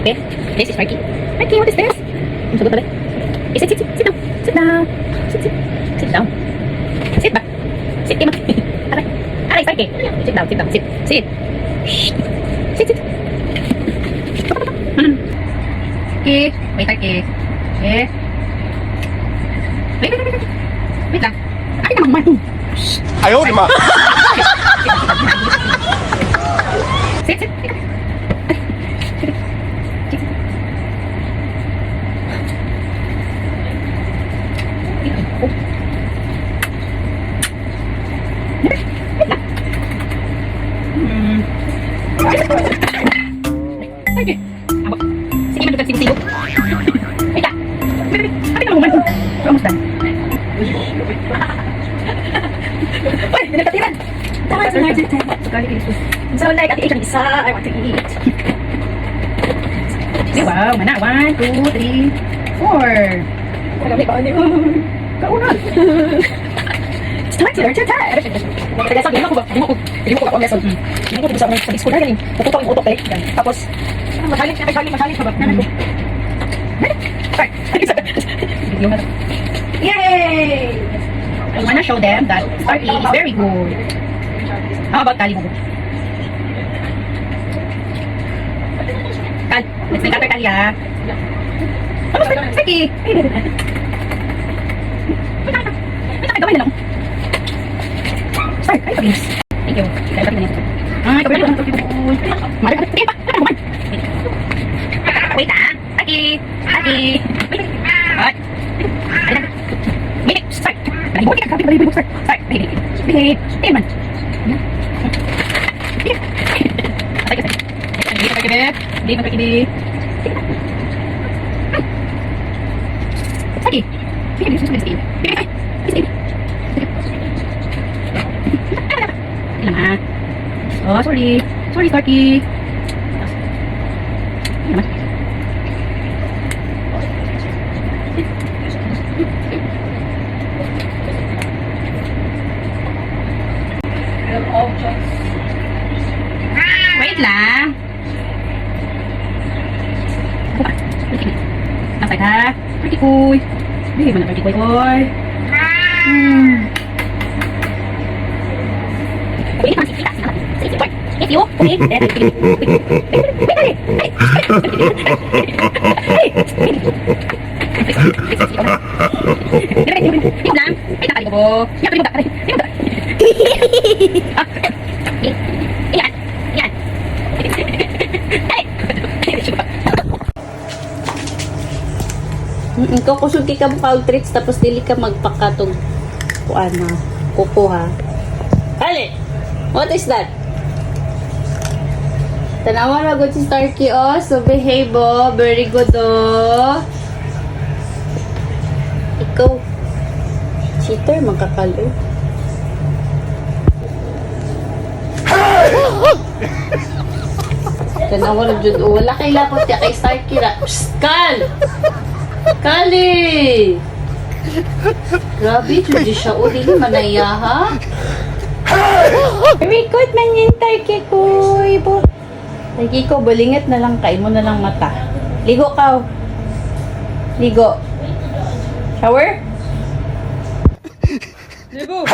Okay, this is Marky. Marky, what is this? Ang sagot pala. Okay, sit down. Sit down. Sit down. Sit back. Sit, Kim. Aray, Marky. Sit down. Sit. Shh. Sit. Okay, wait, Marky. Okay. Wait lang. Akin naman, Marky. Shh. 哎呦我的妈！ Sit. Sige, madugat sigo-sigo. Wait lang. Akin naman, Marky. Almost done. Uy, pinagkatiran. Tama, so like at the age of isa, I want to eat. Wow, mana? 1, 2, 3, 4. Kagami pa ano yun? Kaunan. Start your time. Kaya sabi mo ko ba? Hindi mo ko ako lesson. Hindi ko sa school na galing. Puputok yung utok eh. Tapos, masalit ka ba? Start. Video na. Yay! I wanna show them that Starkey is very good. How about Kali Bubu? Kal, let's make after Kali ah. Vamos, Starkey! May gawin na lang. Start, ay pag-inis. Thank you. Ay, kawin na lang. Mara, sige pa. Wait ah. Starkey! What? Wait, start. Balik ka, balik start. Start. Balik. Man. Hindi magkakibig. Sige. Sige. Oh, sorry. Sorry, Starkey. Wait lang. Sampai ha. Pergi kuy. Di mana pergi kuy kuy. Ini masih kita sih. Sih kuy. If you, okay. Ikaw kusog ka mo treats tapos dili ka magpakatog kuan na kukuha. Ali, what is that? Tanawa ra gud si Starkey oh, so behave oh, very good oh. Ikaw cheater magkakalo. Tanawa ra jud oh, wala kay lapot ya kay Starkey ra. Kal! Kali! Grabe, jud siya o, dili manaya ha? Remikot man yung Starkey ko, ibo. Starkey ko, balingat na lang kain mo na lang mata. Ligo ka. Ligo. Shower? Ligo.